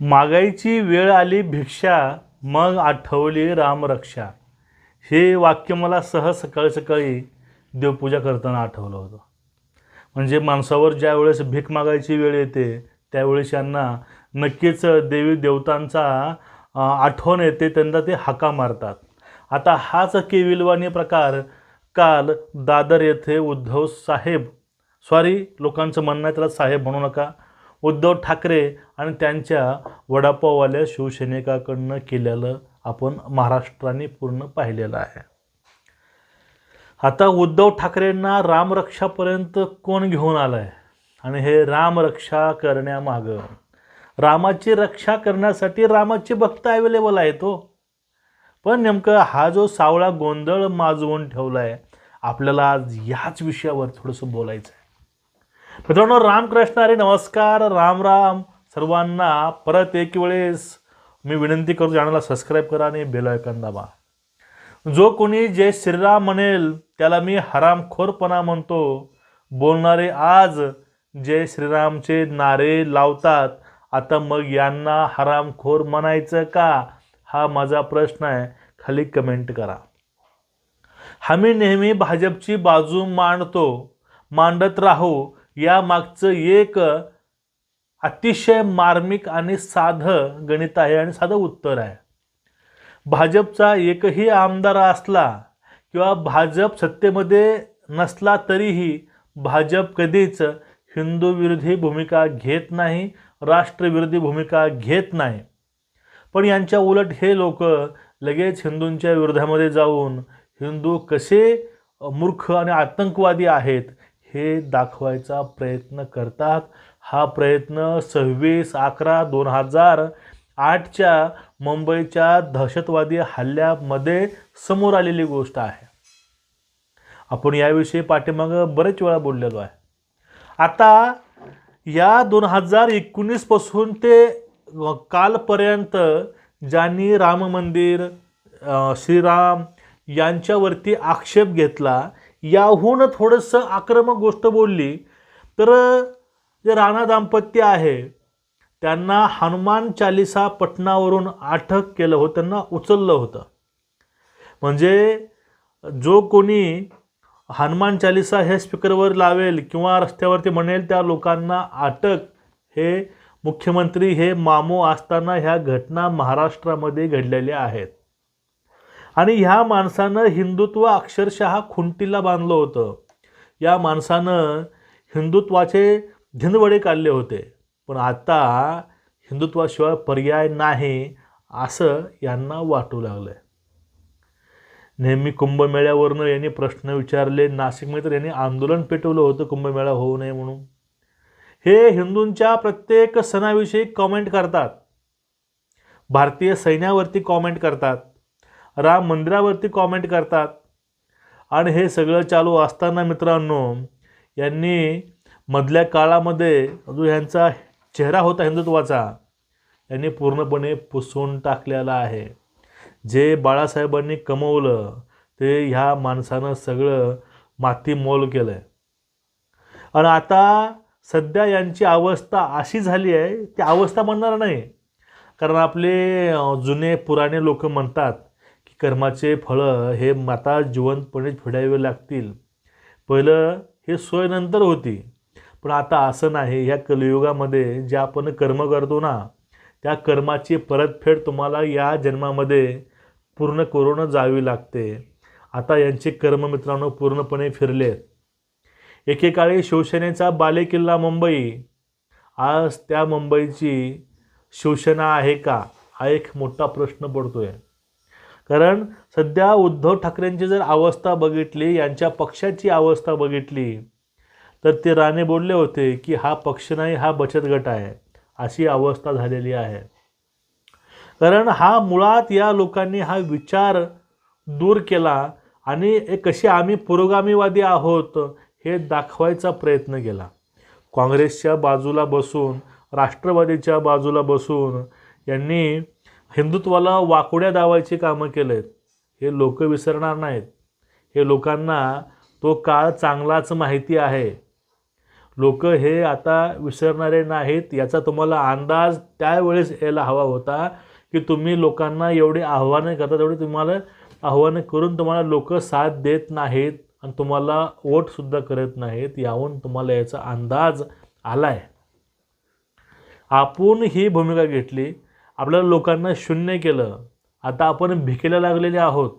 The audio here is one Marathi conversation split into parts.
मागायची वेळ आली भिक्षा, मग आठवली रामरक्षा. हे वाक्य मला सहज सकाळी सकाळी देवपूजा करताना आठवलं होतं. म्हणजे माणसावर ज्या वेळेस भीक मागायची वेळ येते त्यावेळेस यांना नक्कीच देवी देवतांचा आठवण येते, त्यांना ते हाका मारतात. आता हाच केविलवाणी प्रकार काल दादर येथे उद्धव साहेब, सॉरी लोकांचं म्हणणं आहे त्याला साहेब म्हणू नका, उद्धव ठाकरे आणि त्यांच्या वडापाववाल्या शिवसैनिकाकडनं केलेलं आपण महाराष्ट्राने पूर्ण पाहिलेलं आहे. आता उद्धव ठाकरेंना रामरक्षापर्यंत कोण घेऊन आलं आहे आणि हे रामरक्षा करण्यामागं, रामाची रक्षा करण्यासाठी रामाचे भक्त अवेलेबल आहेत हो. पण नेमकं हा जो सावळा गोंधळ माजवून ठेवला आहे, आपल्याला आज ह्याच विषयावर थोडंसं बोलायचं आहे. मित्रांनो, रामकृष्ण हरी, नमस्कार, राम राम सर्वांना. परत एक वेळेस मी विनंती करतो, चॅनलला सबस्क्राईब करा आणि बेल आयकॉन दाबा. जो कोणी जय श्रीराम म्हणेल त्याला मी हरामखोरपणा म्हणतो. बोलणारे आज जय श्रीरामचे नारे लावतात, आता मग यांना हरामखोर म्हणायचं का, हा माझा प्रश्न आहे. खाली कमेंट करा. आम्ही नेहमी भाजपची बाजू मांडत राहू, या मागचं एक अतिशय मार्मिक आणि साधं गणित आहे आणि साधं उत्तर आहे. भाजपचा एकही आमदार असला किंवा भाजप सत्तेमध्ये नसला तरीही भाजप कधीच हिंदू विरोधी भूमिका घेत नाही, राष्ट्रविरोधी भूमिका घेत नाही. पण यांच्या उलट हे लोक लगेच हिंदूंच्या विरोधामध्ये जाऊन हिंदू कसे मूर्ख आणि आतंकवादी आहेत हे दाखवायचा प्रयत्न करतात. हा प्रयत्न 26/11/2008च्या मुंबईच्या दहशतवादी हल्ल्यामध्ये समोर आलेली गोष्ट आहे. आपण याविषयी पाठीमागं बरेच वेळा बोललेलो आहे. आता या 2019 पासून ते कालपर्यंत ज्यांनी राम मंदिर, श्रीराम यांच्यावरती आक्षेप घेतला, याहून थोडंसं आक्रमक गोष्ट बोलली तर जे राणा दाम्पत्य आहे त्यांना हनुमान चालिसा पटनावरून अटक केलं होतं, त्यांना उचललं होतं. म्हणजे जो कोणी हनुमान चालिसा हे स्पीकरवर लावेल किंवा रस्त्यावरती म्हणेल त्या लोकांना अटक, हे मुख्यमंत्री हे मामो असताना ह्या घटना महाराष्ट्रामध्ये घडलेल्या आहेत. आणि ह्या माणसानं हिंदुत्व अक्षरशः खुंटीला बांधलं होतं. या माणसानं हिंदुत्वाचे धिंदवडे काढले होते. पण आता हिंदुत्वाशिवाय पर्याय नाही असं यांना वाटू लागलं आहे. नेहमी कुंभमेळ्यावरनं यांनी प्रश्न विचारले. नाशिकमध्ये तर यांनी आंदोलन पेटवलं होतं कुंभमेळा होऊ नये म्हणून. हे हिंदूंच्या प्रत्येक सणाविषयी कॉमेंट करतात, भारतीय सैन्यावरती कॉमेंट करतात, राम मंदिरावरती कॉमेंट करतात. आणि हे सगळं चालू असताना मित्रांनो, यांनी मधल्या काळामध्ये जो ह्यांचा चेहरा होता हिंदुत्वाचा, यांनी पूर्णपणे पुसून टाकलेला आहे. जे बाळासाहेबांनी कमवलं ते ह्या माणसानं सगळं मातीमोल केलं आहे. आणि आता सध्या यांची अवस्था अशी झाली आहे, ती अवस्था म्हणणार नाही, कारण आपले जुने पुराणे लोक म्हणतात की कर्माचे फळं हे माता जिवंतपणे फेडावे लागतील. पहिलं हे सोय नंतर होती, पण आता असं नाही. ह्या कलियुगामध्ये जे आपण कर्म करतो ना, त्या कर्माची परतफेड तुम्हाला या जन्मामध्ये पूर्ण करून जावी लागते. आता यांचे कर्म मित्रांनो पूर्णपणे फिरलेत. एकेकाळी शिवसेनेचा बालेकिल्ला मुंबई, आज त्या मुंबईची शिवसेना आहे का, हा एक मोठा प्रश्न पडतोय. कारण सध्या उद्धव ठाकरेंची जर अवस्था बघितली, यांच्या पक्षाची अवस्था बघितली, तर ते राणे बोलले होते की हा पक्ष नाही, हा बचत गट आहे, अशी अवस्था झालेली आहे. कारण हा मुळात या लोकांनी हा विचार दूर केला आणि कसे आम्ही पुरोगामीवादी आहोत हे दाखवायचा प्रयत्न केला. काँग्रेसच्या बाजूला बसून, राष्ट्रवादीच्या बाजूला बसून यांनी हिंदुत्वाला वाकोड्या दावायची कामं केलेत. हे लोक विसरणार नाहीत. हे लोकांना तो काळ चांगलाच माहिती आहे. लोक हे आता विसरणारे नाहीत. याचा तुम्हाला अंदाज त्यावेळेस यायला हवा होता की तुम्ही लोकांना एवढी आव्हानं करता, तेवढी तुम्हाला आव्हानं करून तुम्हाला लोक साथ देत नाहीत आणि तुम्हाला वोटसुद्धा करत नाहीत. याहून तुम्हाला याचा अंदाज आला आहे. आपण ही भूमिका घेतली, आपल्याला लोकांना शून्य केलं. आता आपण भिकेला लागलेले आहोत.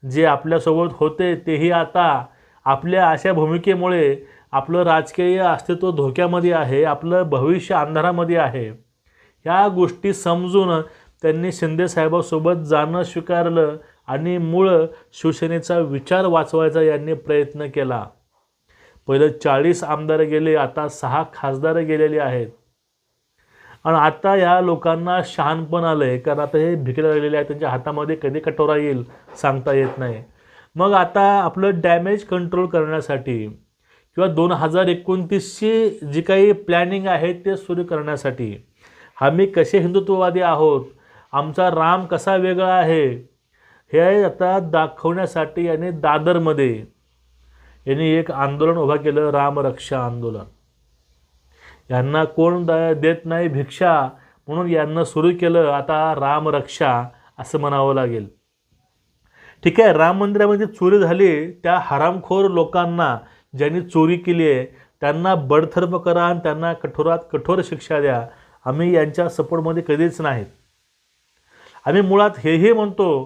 जे आपल्यासोबत होते तेही आता आपल्या अशा भूमिकेमुळे आपलं राजकीय अस्तित्व धोक्यामध्ये आहे, आपलं भविष्य अंधारामध्ये आहे. ह्या गोष्टी समजून त्यांनी शिंदेसाहेबांसोबत जाणं स्वीकारलं आणि मूळ शिवसेनेचा विचार वाचवायचा यांनी प्रयत्न केला. पहिलं 40 आमदार गेले, आता 6 खासदार गेलेले आहेत. आणि आता या लोकांना शहाणपण आलं आहे, कारण आता हे भिकेला लागलेले आहेत. त्यांच्या हातामध्ये कधी कटोरा येईल सांगता येत नाही. मग आता आपलं डॅमेज कंट्रोल करण्यासाठी किंवा 2029ची जी काही प्लॅनिंग आहे ते सुरू करण्यासाठी, आम्ही कसे हिंदुत्ववादी आहोत, आमचा राम कसा वेगळा आहे, हे आता दाखवण्यासाठी यांनी दादरमध्ये यांनी एक आंदोलन उभा केलं, रामरक्षा आंदोलन. यांना कोण देत नाही भिक्षा, म्हणून यांना सुरू केलं आता रामरक्षा असं म्हणावं लागेल. ठीक आहे, राम मंदिरामध्ये चोरी झाली, त्या हरामखोर लोकांना ज्यांनी चोरी केली आहे त्यांना बडतर्फ करा आणि त्यांना कठोरात कठोर शिक्षा द्या. आम्ही यांच्या सपोर्टमध्ये कधीच नाहीत. आम्ही मुळात हेही म्हणतो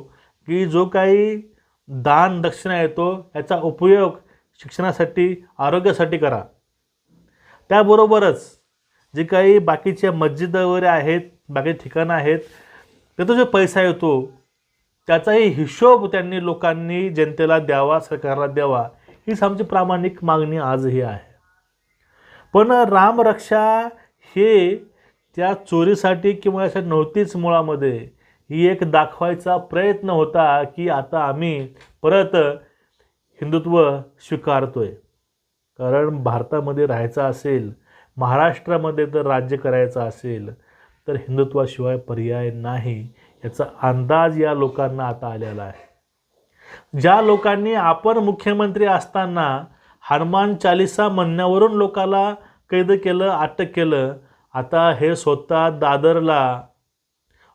की जो काही दान दक्षिणा येतो याचा उपयोग शिक्षणासाठी, आरोग्यासाठी करा. त्याबरोबरच जे काही बाकीच्या मस्जिद वगैरे आहेत, बाकी ठिकाणं आहेत, त्याचा जो पैसा येतो त्याचाही हिशोब त्यांनी लोकांनी जनतेला द्यावा, सरकारला द्यावा, हीच आमची प्रामाणिक मागणी आजही आहे. पण रामरक्षा हे त्या चोरीसाठी किंवा अशा नव्हतीच. मुळामध्ये ही एक दाखवायचा प्रयत्न होता की आता आम्ही परत हिंदुत्व स्वीकारतोय. कारण भारतामध्ये राहायचं असेल, महाराष्ट्रामध्ये जर राज्य करायचं असेल तर हिंदुत्वाशिवाय पर्याय नाही, याचा अंदाज या लोकांना आता आलेला आहे. ज्या लोकांनी आपण मुख्यमंत्री असताना हनुमान चालीसा म्हणण्यावरून लोकांना कैद केलं, अटक केलं, आता हे स्वतः दादरला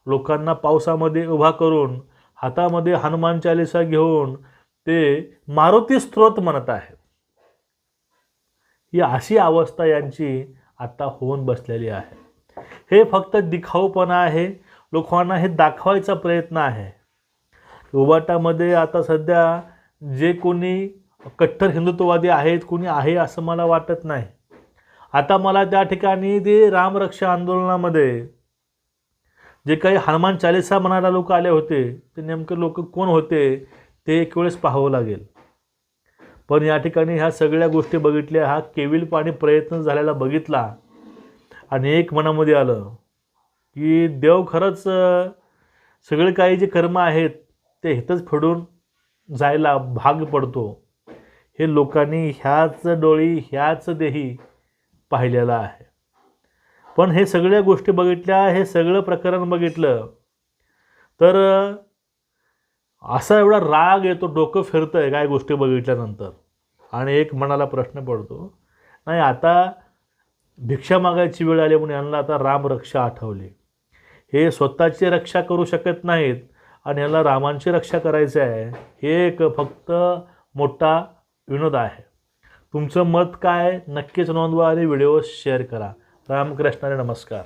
लोकांना पावसामध्ये उभा करून हातामध्ये हनुमान चालीसा घेऊन ते मारुती स्तोत्र म्हणत आहेत. ही अशी अवस्था यांची आता होऊन बसलेली आहे. हे फक्त दिखाऊपणा आहे, लोकांना हे दाखवायचा प्रयत्न आहे. उबाटामध्ये आता सध्या जे कोणी कट्टर हिंदुत्ववादी आहेत, कोणी आहे असं मला वाटत नाही. आता मला त्या ठिकाणी ते रामरक्षा आंदोलनामध्ये जे काही हनुमान चालीसा म्हणायला लोक आले होते, ते नेमके लोक कोण होते ते एक वेळेस पाहावं लागेल. पण या ठिकाणी ह्या सगळ्या गोष्टी बघितल्या, हा केविलपाणी प्रयत्न झालेला बघितला आणि एक मनामध्ये आलं की देव खरंच सगळे काही जे कर्म आहेत ते हितच फेडून जायला भाग पडतो. हे लोकांनी ह्याच डोळी, ह्याच देही पाहिलेलं आहे. पण हे सगळ्या गोष्टी बघितल्या, हे सगळं प्रकरण बघितलं तर असा एवढा राग येतो, डोकं फिरतं आहे काय गोष्टी बघितल्यानंतर. आणि एक मनाला प्रश्न पडतो, नाही आता भिक्षा मागायची वेळ आली म्हणून यांना आता रामरक्षा आठवली. हे स्वतःची रक्षा करू शकत नाहीत आणि यांना रामांची रक्षा करायची आहे. हे एक फक्त मोठा विनोद आहे. तुमचं मत काय नक्कीच नोंदवा आणि व्हिडिओ शेअर करा. रामकृष्ण हरी, नमस्कार.